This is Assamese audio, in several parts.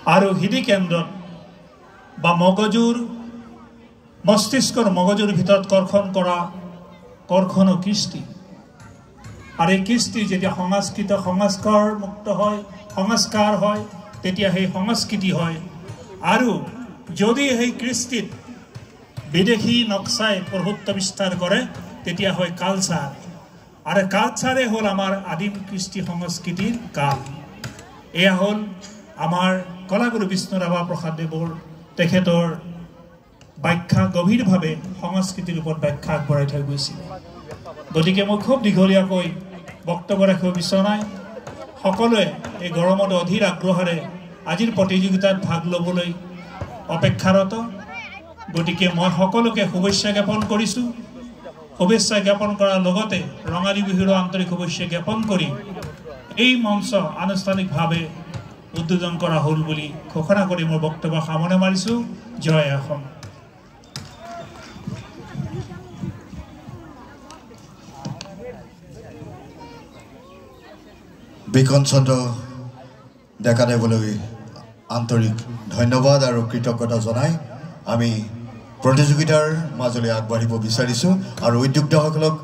আৰু হৃদি কেন্দ্ৰত বা মগজুৰ মস্তিষ্কৰ মগজুৰ ভিতৰত কৰ্ষণ কৰা কৰ্ষণ কৃষ্টি আৰু এই কৃষ্টি যেতিয়া সংস্কৃত সংস্কাৰ মুক্ত হয় সংস্কাৰ হয় তেতিয়া সেই সংস্কৃতি হয় আৰু যদি সেই কৃষ্টিত বিদেশী নক্সাই প্ৰভুত্ব বিস্তাৰ কৰে তেতিয়া হয় কালচাৰ আৰু কালচাৰে হ'ল আমাৰ আদিম কৃষ্টি সংস্কৃতিৰ কাল এয়া হ'ল আমাৰ কলাগুৰু বিষ্ণু ৰাভা প্ৰসাদ দেৱৰ তেখেতৰ ব্যাখ্যা গভীৰভাৱে সংস্কৃতিৰ ওপৰত ব্যাখ্যা আগবঢ়াই থৈ গৈছিল গতিকে মই খুব দীঘলীয়াকৈ বক্তব্য ৰাখিব বিচৰা নাই সকলোৱে এই গৰমত অধীৰ আগ্ৰহেৰে আজিৰ প্ৰতিযোগিতাত ভাগ ল'বলৈ অপেক্ষাৰত গতিকে মই সকলোকে শুভেচ্ছা জ্ঞাপন কৰিছোঁ শুভেচ্ছা জ্ঞাপন কৰাৰ লগতে ৰঙালী বিহুৰ আন্তৰিক শুভেচ্ছা জ্ঞাপন কৰি এই মঞ্চ আনুষ্ঠানিকভাৱে উদ্বোধন কৰা হ'ল বুলি ঘোষণা কৰি মোৰ বক্তব্য সামৰণি মাৰিছোঁ জয় অসম বিকন চন্দ্ৰ ডেকাদেৱলৈ আন্তৰিক ধন্যবাদ আৰু কৃতজ্ঞতা জনাই আমি প্ৰতিযোগিতাৰ মাজলৈ আগবাঢ়িব বিচাৰিছোঁ আৰু উদ্যোক্তাসকলক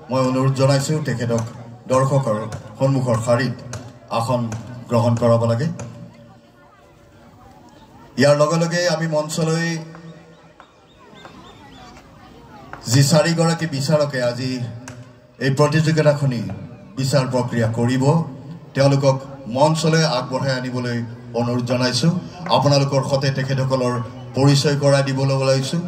মই অনুৰোধ জনাইছোঁ তেখেতক দৰ্শকৰ সন্মুখৰ শাৰীত আসন গ্ৰহণ কৰাব লাগে ইয়াৰ লগে লগে আমি মঞ্চলৈ যি চাৰিগৰাকী বিচাৰকে আজি এই প্ৰতিযোগিতাখনি বিচাৰ প্ৰক্ৰিয়া কৰিব তেওঁলোকক মঞ্চলৈ আগবঢ়াই আনিবলৈ অনুৰোধ জনাইছোঁ আপোনালোকৰ সৈতে তেখেতসকলৰ পৰিচয় কৰাই দিবলৈ ওলাইছোঁ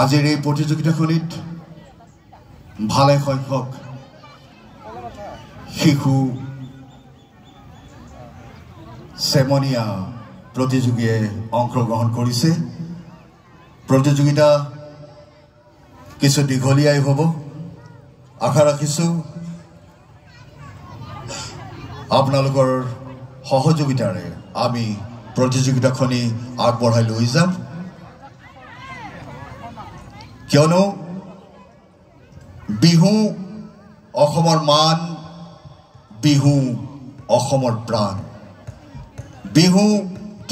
আজিৰ এই প্ৰতিযোগিতাখনিত ভালে সংখ্যক শিশু চেমনীয়া প্ৰতিযোগীয়ে অংশগ্ৰহণ কৰিছে প্ৰতিযোগিতা কিছু দীঘলীয়াই হ'ব আশা ৰাখিছোঁ আপোনালোকৰ সহযোগিতাৰে আমি প্ৰতিযোগিতাখনি আগবঢ়াই লৈ যাম কিয়নো বিহু অসমৰ মান বিহু অসমৰ প্ৰাণ বিহু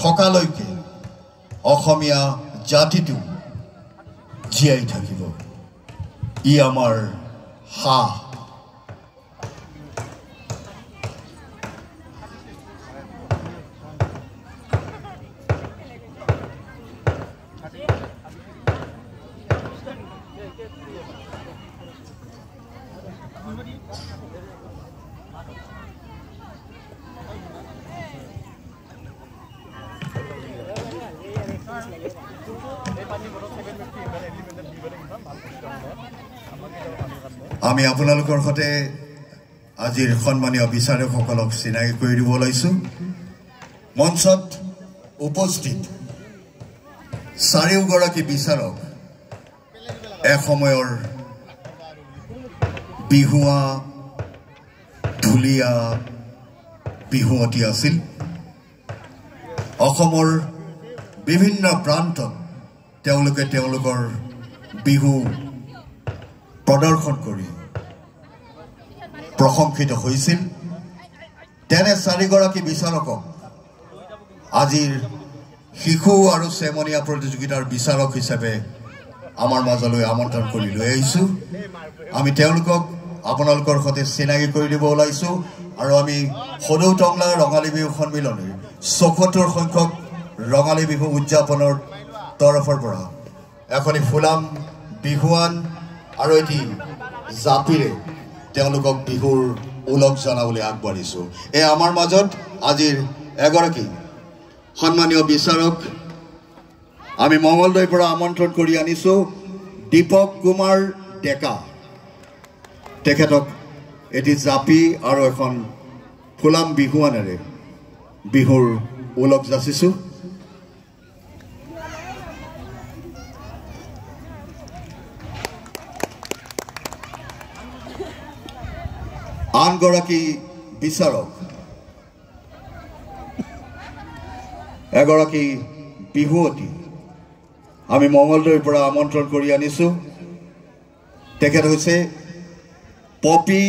থকালৈকে অসমীয়া জাতিটো জীয়াই থাকিব ই আমাৰ সাহ আমি আপোনালোকৰ সৈতে আজিৰ সন্মানীয় বিচাৰকসকলক চিনাকি কৰি দিব ওলাইছোঁ মঞ্চত উপস্থিত চাৰিওগৰাকী বিচাৰক এসময়ৰ বিহুৱা ঢুলীয়া বিহুৱতী আছিল অসমৰ বিভিন্ন প্ৰান্তত তেওঁলোকে তেওঁলোকৰ বিহু প্ৰদৰ্শন কৰি প্ৰশংসিত হৈছিল তেনে চাৰিগৰাকী বিচাৰকক আজিৰ শিশু আৰু চেমনীয়া প্ৰতিযোগিতাৰ বিচাৰক হিচাপে আমাৰ মাজলৈ আমন্ত্ৰণ কৰি লৈ আহিছোঁ আমি তেওঁলোকক আপোনালোকৰ সৈতে চিনাকি কৰি দিব ওলাইছোঁ আৰু আমি সদৌ টংলা ৰঙালী বিহু সন্মিলনীৰ ৭৪ সংখ্যক ৰঙালী বিহু উদযাপনৰ তৰফৰ পৰা এখনি ফুলাম বিহুৱান আৰু এটি জাপিৰে তেওঁলোকক বিহুৰ ওলগ জনাবলৈ আগবাঢ়িছোঁ এই আমাৰ মাজত আজিৰ এগৰাকী সন্মানীয় বিচাৰক আমি মঙলদৈৰ পৰা আমন্ত্ৰণ কৰি আনিছোঁ দীপক কুমাৰ ডেকা তেখেতক এটি জাপি আৰু এখন ফুলাম বিহুৱানেৰে বিহুৰ ওলগ যাচিছোঁ। আনগৰাকী বিচাৰক এগৰাকী বিহুৱতী আমি মঙলদৈৰ পৰা আমন্ত্ৰণ কৰি আনিছোঁ। তেখেত হৈছে পপী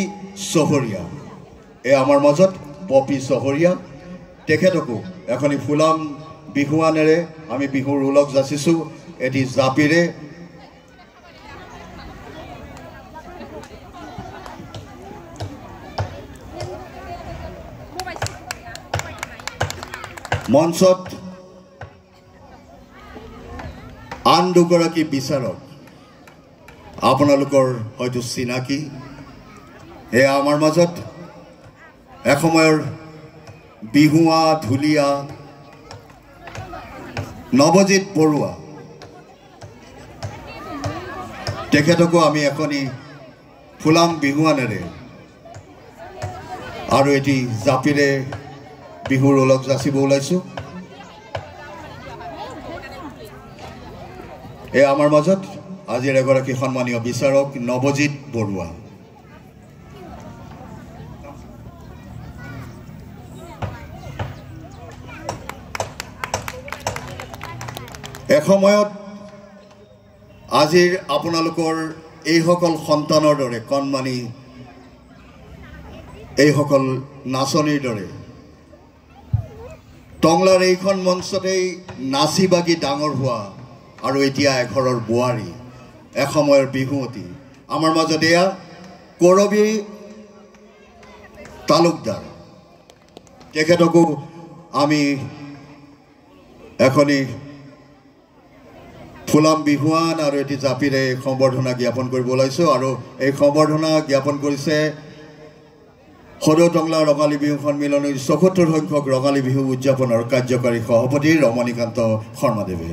চহৰীয়া। এই আমাৰ মাজত পপী চহৰীয়া। তেখেতকো এখনি ফুলাম বিহুৱানেৰে আমি বিহুৰ ওলগ যাচিছোঁ। এটি জাপিৰে মঞ্চত আন দুগৰাকী বিচাৰক আপোনালোকৰ হয়তো চিনাকি। এয়া আমাৰ মাজত এসময়ৰ বিহুৱা ঢুলীয়া নৱজিৎ বৰুৱা। তেখেতকো আমি এখনি ফুলাম বিহুৱানেৰে আৰু এটি জাপিৰে বিহুৰ ওলগ যাচিব ওলাইছোঁ। এ আমাৰ মাজত আজিৰ এগৰাকী সন্মানীয় বিচাৰক নৱজিৎ বৰুৱা। এসময়ত আজিৰ আপোনালোকৰ এইসকল সন্তানৰ দৰে কণমানি এইসকল নাচনীৰ দৰে টংলাৰ এইখন মঞ্চতেই নাচি বাগি ডাঙৰ হোৱা আৰু এতিয়া এঘৰৰ বোৱাৰী এসময়ৰ বিহুৱতী আমাৰ মাজত এয়া কৰবী তালুকদাৰ। তেখেতকো আমি এখনি ফুলাম বিহুৱান আৰু এটি জাপিৰে সম্বৰ্ধনা জ্ঞাপন কৰিব ওলাইছোঁ। আৰু এই সম্বৰ্ধনা জ্ঞাপন কৰিছে সদৌ টংলা ৰঙালী বিহু সন্মিলনীৰ ৭৪ সংখ্যক ৰঙালী বিহু উদযাপনৰ কাৰ্যকাৰী সভাপতি ৰমণীকান্ত শৰ্মাদেৱে।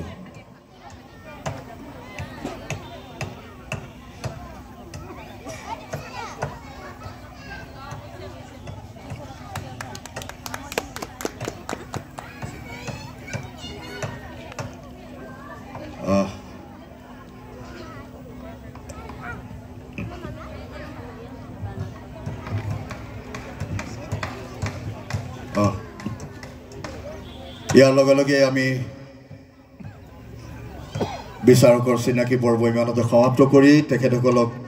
ইয়াৰ লগে লগে আমি বিচাৰকৰ চিনাকি পৰ্ব ইমানতে সমাপ্ত কৰি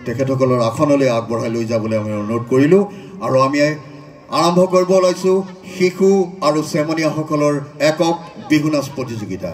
তেখেতসকলৰ আসনলৈ আগবঢ়াই লৈ যাবলৈ আমি অনুৰোধ কৰিলোঁ। আৰু আমি আৰম্ভ কৰিব ওলাইছোঁ শিশু আৰু চেমনীয়াসকলৰ একক বিহু নাচ প্ৰতিযোগিতা।